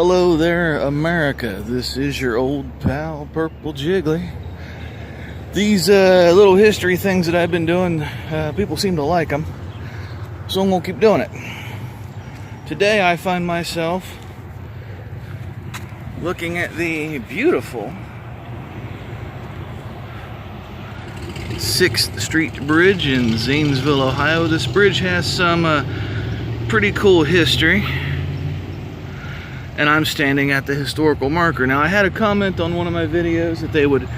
Hello there, America. This is your old pal, Purple Jiggly. These little history things that I've been doing, people seem to like them, so I'm going to keep doing it. Today I find myself looking at the beautiful 6th Street Bridge in Zanesville, Ohio. This bridge has some pretty cool history. And I'm standing at the historical marker. Now, I had a comment on one of my videos that they would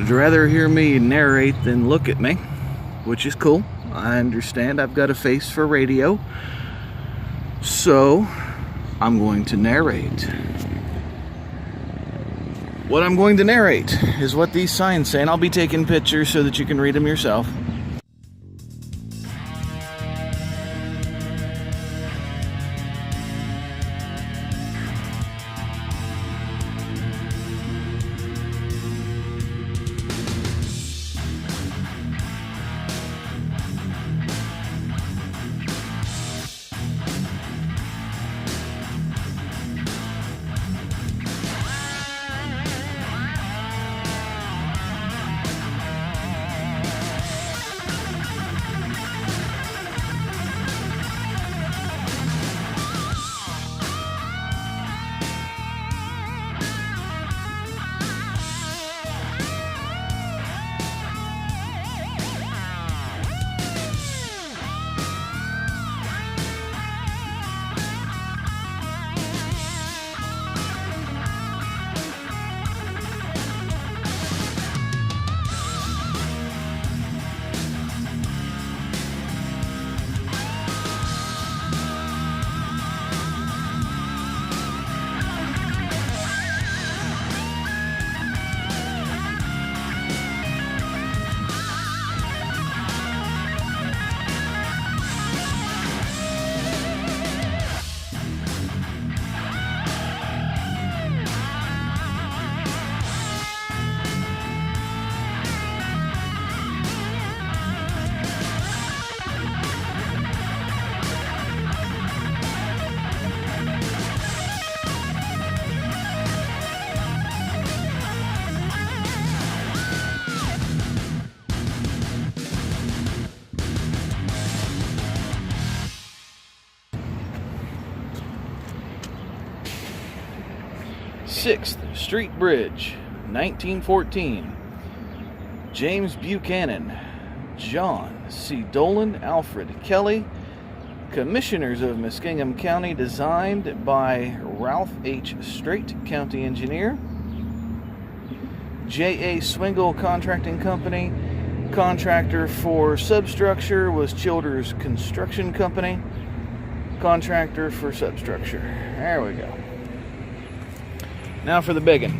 rather hear me narrate than look at me, which is cool. I understand. I've got a face for radio. So, I'm going to narrate. What I'm going to narrate is what these signs say, and I'll be taking pictures so that you can read them yourself. Sixth Street Bridge, 1914. James Buchanan, John C. Dolan, Alfred Kelly, Commissioners of Muskingum County, designed by Ralph H. Strait, County Engineer. J.A. Swingle Contracting Company, contractor for substructure was Childers Construction Company, contractor for substructure. There we go. Now for the biggin.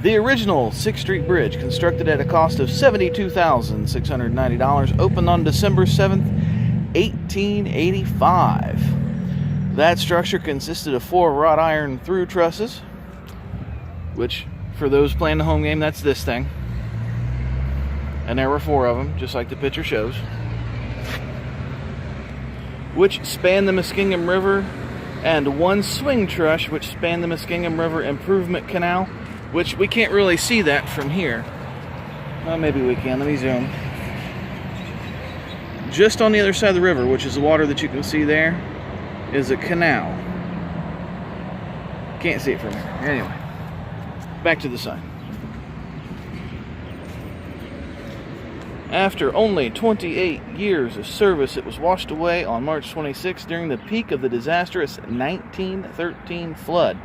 The original 6th Street Bridge, constructed at a cost of $72,690, opened on December 7th, 1885. That structure consisted of 4 wrought iron through trusses, which, for those playing the home game, that's this thing. And there were 4 of them, just like the picture shows, which spanned the Muskingum River, and 1 swing truss which spanned the Muskingum River Improvement Canal, which we can't really see that from here. Well, maybe we can. Let me zoom. Just on the other side of the river, which is the water that you can see there, is a canal. Can't see it from here. Anyway, back to the sign. After only 28 years of service, it was washed away on March 26 during the peak of the disastrous 1913 flood.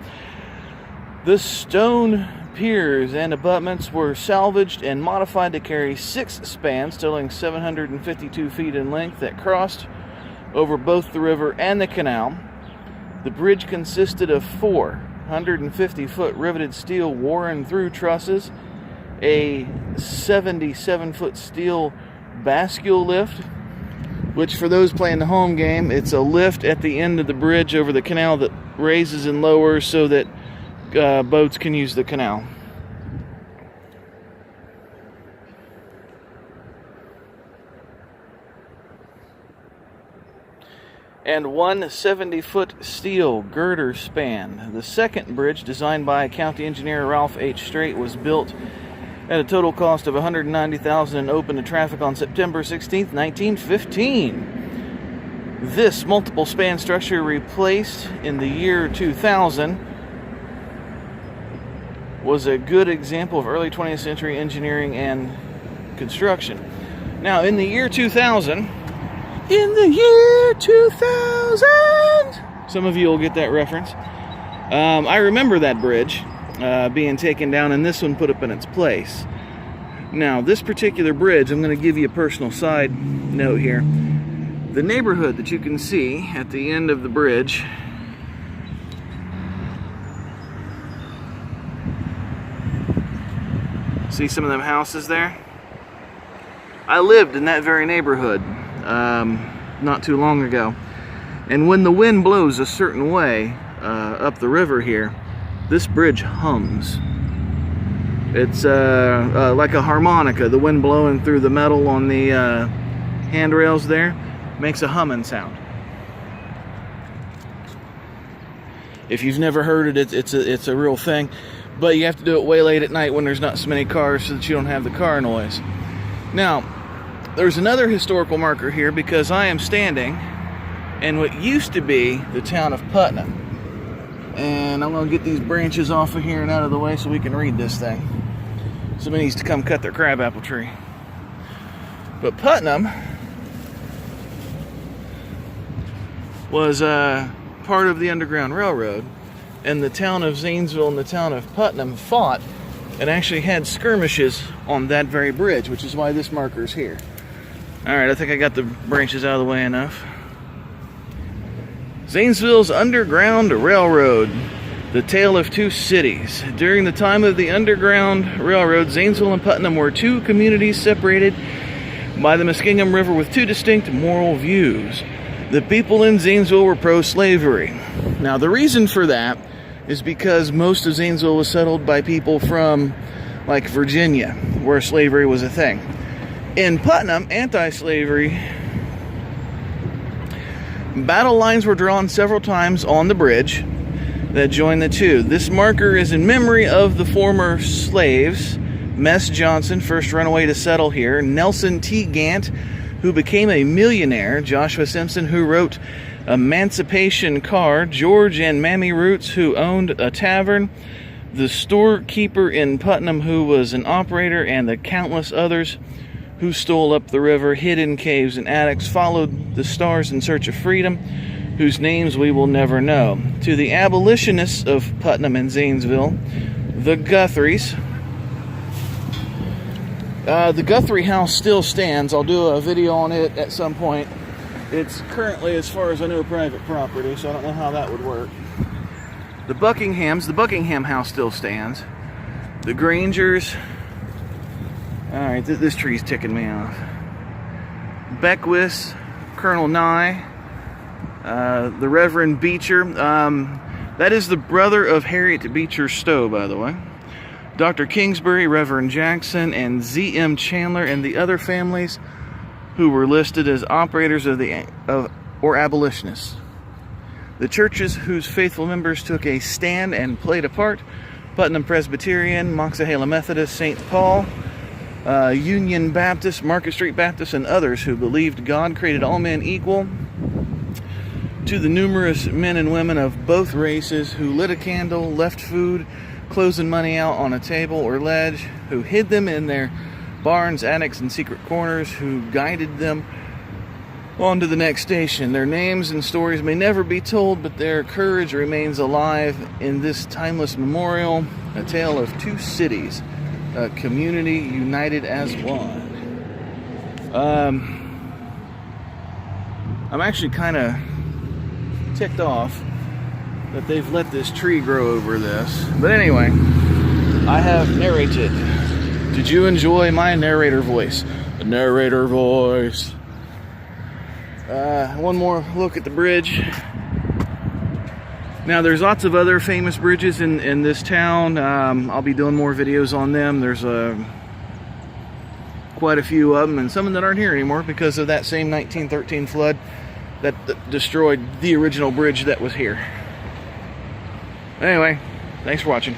The stone piers and abutments were salvaged and modified to carry 6 spans totaling 752 feet in length that crossed over both the river and the canal. The bridge consisted of 4 150-foot riveted steel Warren through trusses, a 77-foot steel bascule lift, which, for those playing the home game, it's a lift at the end of the bridge over the canal that raises and lowers so that boats can use the canal. and one 70-foot steel girder span. The second bridge, designed by County Engineer Ralph H. Strait, was built at a total cost of $190,000 and opened to traffic on September 16, 1915. This multiple span structure, replaced in the year 2000, was a good example of early 20th century engineering and construction. Now, in the year 2000, some of you will get that reference. I remember that bridge being taken down and this one put up in its place. Now, this particular bridge, I'm going to give you a personal side note here. The neighborhood that you can see at the end of the bridge, see some of them houses there? I lived in that very neighborhood not too long ago. And when the wind blows a certain way up the river here, this bridge hums. It's like a harmonica. The wind blowing through the metal on the handrails there makes a humming sound. If you've never heard it, it's a real thing. But you have to do it way late at night when there's not so many cars so that you don't have the car noise. Now, there's another historical marker here because I am standing in what used to be the town of Putnam. And I'm going to get these branches off of here and out of the way so we can read this thing. Somebody needs to come cut their crabapple tree. But Putnam was part of the Underground Railroad. And the town of Zanesville and the town of Putnam fought and actually had skirmishes on that very bridge, which is why this marker is here. Alright, I think I got the branches out of the way enough. Zanesville's Underground Railroad, the tale of two cities. During the time of the Underground Railroad, Zanesville and Putnam were two communities separated by the Muskingum River with two distinct moral views. The people in Zanesville were pro-slavery. Now, the reason for that is because most of Zanesville was settled by people from, like, Virginia, where slavery was a thing. In Putnam, anti-slavery battle lines were drawn several times on the bridge that joined the two. This marker is in memory of the former slaves, Mess Johnson, first runaway to settle here, Nelson T. Gant, who became a millionaire, Joshua Simpson, who wrote Emancipation Card, George and Mammy Roots, who owned a tavern, the storekeeper in Putnam, who was an operator, and the countless others who stole up the river, hid in caves and attics, followed the stars in search of freedom, whose names we will never know. To the abolitionists of Putnam and Zanesville, the Guthries. The Guthrie house still stands. I'll do a video on it at some point. It's currently, as far as I know, private property, so I don't know how that would work. The Buckingham house still stands. The Grangers. Alright, this tree's ticking me off. Beckwith, Colonel Nye, the Reverend Beecher. That is the brother of Harriet Beecher Stowe, by the way. Dr. Kingsbury, Reverend Jackson, and Z.M. Chandler, and the other families who were listed as operators or abolitionists. The churches whose faithful members took a stand and played a part: Putnam Presbyterian, Moxahala Methodist, St. Paul, Union Baptist, Market Street Baptist, and others who believed God created all men equal. To the numerous men and women of both races who lit a candle, left food, clothes, and money out on a table or ledge, who hid them in their barns, attics, and secret corners, who guided them on to the next station. Their names and stories may never be told, but their courage remains alive in this timeless memorial, a tale of two cities, a community united as one. I'm actually kind of ticked off that they've let this tree grow over this. But anyway, I have narrated. Did you enjoy my narrator voice? The narrator voice. One more look at the bridge. Now, there's lots of other famous bridges in this town. I'll be doing more videos on them. There's quite a few of them, and some that aren't here anymore because of that same 1913 flood. that destroyed the original bridge that was here. Anyway, thanks for watching.